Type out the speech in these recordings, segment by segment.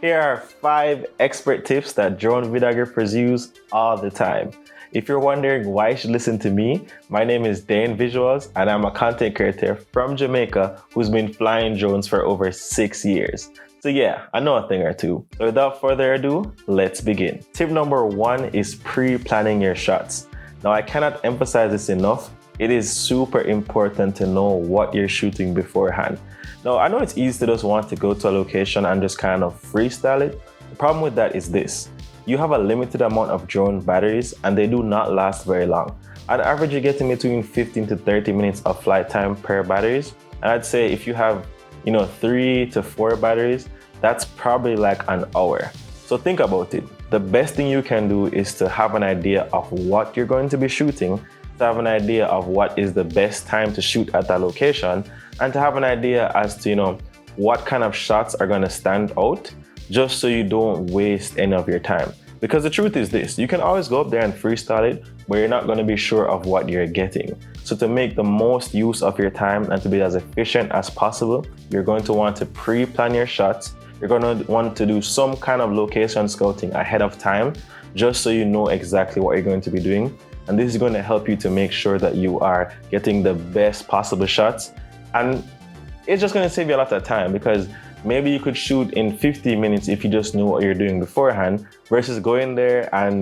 Here are 5 expert tips that drone videographers use all the time. If you're wondering why you should listen to me, my name is Dane Visuals and I'm a content creator from Jamaica who's been flying drones for over 6 years. So yeah, I know a thing or two. So without further ado, let's begin. Tip number 1 is pre-planning your shots. Now I cannot emphasize this enough. It is super important to know what you're shooting beforehand. Now I know it's easy to just want to go to a location and just kind of freestyle it. The problem with that is this. You have a limited amount of drone batteries and they do not last very long. On average, you're getting between 15 to 30 minutes of flight time per batteries. And I'd say if you have, 3 to 4 batteries, that's probably like an hour. So think about it. The best thing you can do is to have an idea of what you're going to be shooting, to have an idea of what is the best time to shoot at that location, and to have an idea as to, what kind of shots are going to stand out, just so you don't waste any of your time. Because the truth is this, you can always go up there and freestyle it, but you're not going to be sure of what you're getting. So to make the most use of your time and to be as efficient as possible, you're going to want to pre-plan your shots. You're going to want to do some kind of location scouting ahead of time, just so you know exactly what you're going to be doing. And this is going to help you to make sure that you are getting the best possible shots. And it's just going to save you a lot of time, because maybe you could shoot in 50 minutes if you just knew what you're doing beforehand, versus going there and,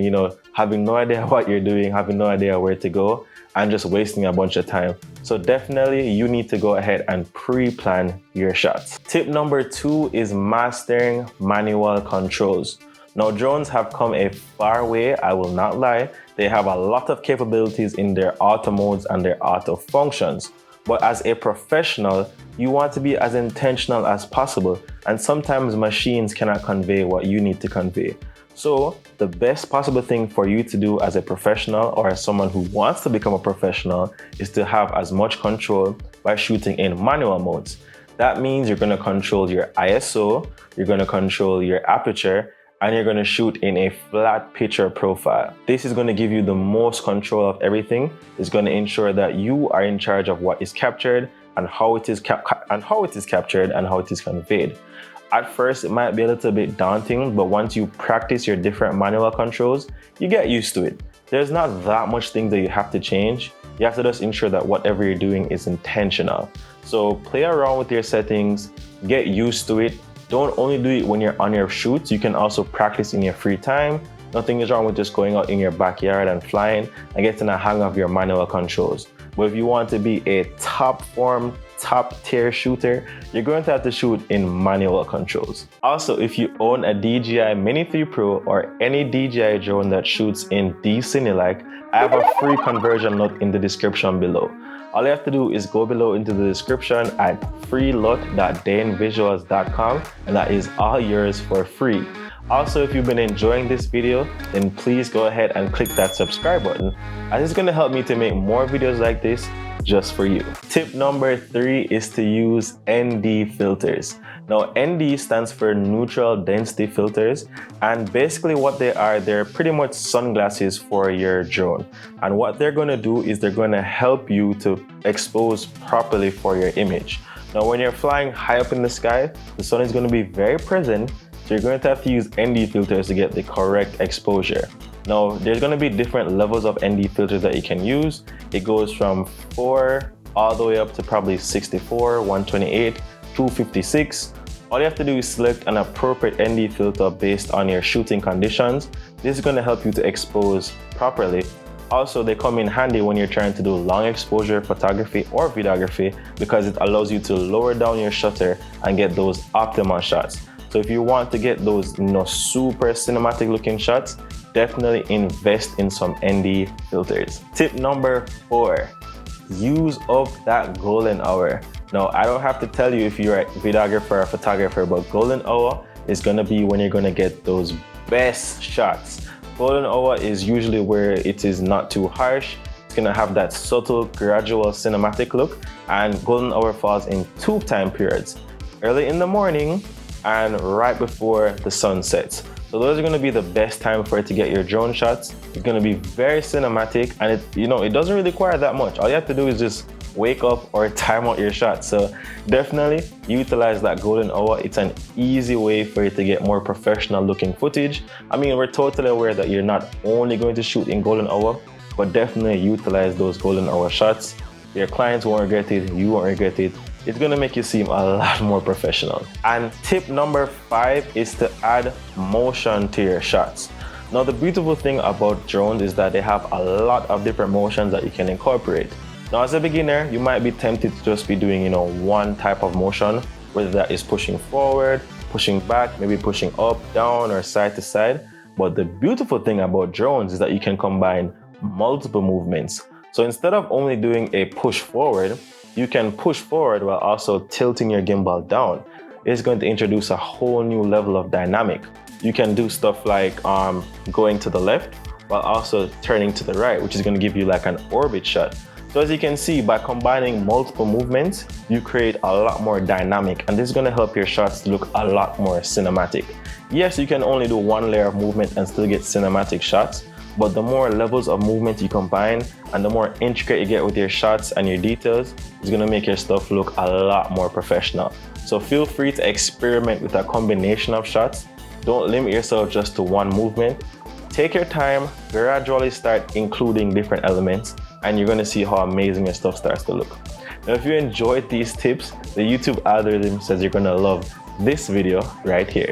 having no idea what you're doing, having no idea where to go, and just wasting a bunch of time. So definitely you need to go ahead and pre-plan your shots. Tip number 2 is mastering manual controls. Now drones have come a far way, I will not lie. They have a lot of capabilities in their auto modes and their auto functions. But as a professional, you want to be as intentional as possible, and sometimes machines cannot convey what you need to convey. So the best possible thing for you to do as a professional, or as someone who wants to become a professional, is to have as much control by shooting in manual modes. That means you're going to control your ISO, you're going to control your aperture, and you're going to shoot in a flat picture profile. This is going to give you the most control of everything. It's going to ensure that you are in charge of what is captured and how it is captured and how it is conveyed. At first, it might be a little bit daunting, but once you practice your different manual controls, you get used to it. There's not that much thing that you have to change. You have to just ensure that whatever you're doing is intentional. So play around with your settings, get used to it. Don't only do it when you're on your shoots, you can also practice in your free time. Nothing is wrong with just going out in your backyard and flying and getting a hang of your manual controls. But if you want to be a top form, top tier shooter, you're going to have to shoot in manual controls. Also, if you own a DJI Mini 3 Pro or any DJI drone that shoots in D-Cine-like, I have a free conversion note in the description below. All you have to do is go below into the description at freelot.danevisuals.com, and that is all yours for free. Also, if you've been enjoying this video, then please go ahead and click that subscribe button, as it's going to help me to make more videos like this just for you. Tip number 3 is to use ND filters. Now, ND stands for neutral density filters, and basically what they are, they're pretty much sunglasses for your drone. And what they're going to do is they're going to help you to expose properly for your image. Now, when you're flying high up in the sky, the sun is going to be very present, so you're going to have to use ND filters to get the correct exposure. Now, there's going to be different levels of ND filters that you can use. It goes from 4 all the way up to probably 64, 128, 256. All you have to do is select an appropriate ND filter based on your shooting conditions. This is going to help you to expose properly. Also, they come in handy when you're trying to do long exposure photography or videography, because it allows you to lower down your shutter and get those optimal shots. So if you want to get those super cinematic looking shots, definitely invest in some ND filters. Tip number 4, use up that golden hour. Now, I don't have to tell you if you're a videographer or a photographer, but golden hour is going to be when you're going to get those best shots. Golden hour is usually where it is not too harsh. It's going to have that subtle, gradual cinematic look, and golden hour falls in 2 time periods: early in the morning and right before the sun sets. So those are going to be the best time for it to get your drone shots. It's going to be very cinematic, and it doesn't really require that much. All you have to do is just wake up, or time out your shot. So definitely utilize that golden hour. It's an easy way for you to get more professional looking footage. I mean, we're totally aware that you're not only going to shoot in golden hour, but definitely utilize those golden hour shots. Your clients won't regret it, you won't regret it. It's gonna make you seem a lot more professional. And tip number 5 is to add motion to your shots. Now, the beautiful thing about drones is that they have a lot of different motions that you can incorporate. Now, as a beginner, you might be tempted to just be doing, one type of motion, whether that is pushing forward, pushing back, maybe pushing up, down, or side to side. But the beautiful thing about drones is that you can combine multiple movements. So instead of only doing a push forward, you can push forward while also tilting your gimbal down. It's going to introduce a whole new level of dynamic. You can do stuff like going to the left while also turning to the right, which is going to give you like an orbit shot. So as you can see, by combining multiple movements, you create a lot more dynamic, and this is going to help your shots look a lot more cinematic. Yes, you can only do one layer of movement and still get cinematic shots, but the more levels of movement you combine and the more intricate you get with your shots and your details, it's going to make your stuff look a lot more professional. So feel free to experiment with a combination of shots. Don't limit yourself just to one movement. Take your time, gradually start including different elements, and you're going to see how amazing your stuff starts to look. Now, if you enjoyed these tips, the YouTube algorithm says you're going to love this video right here.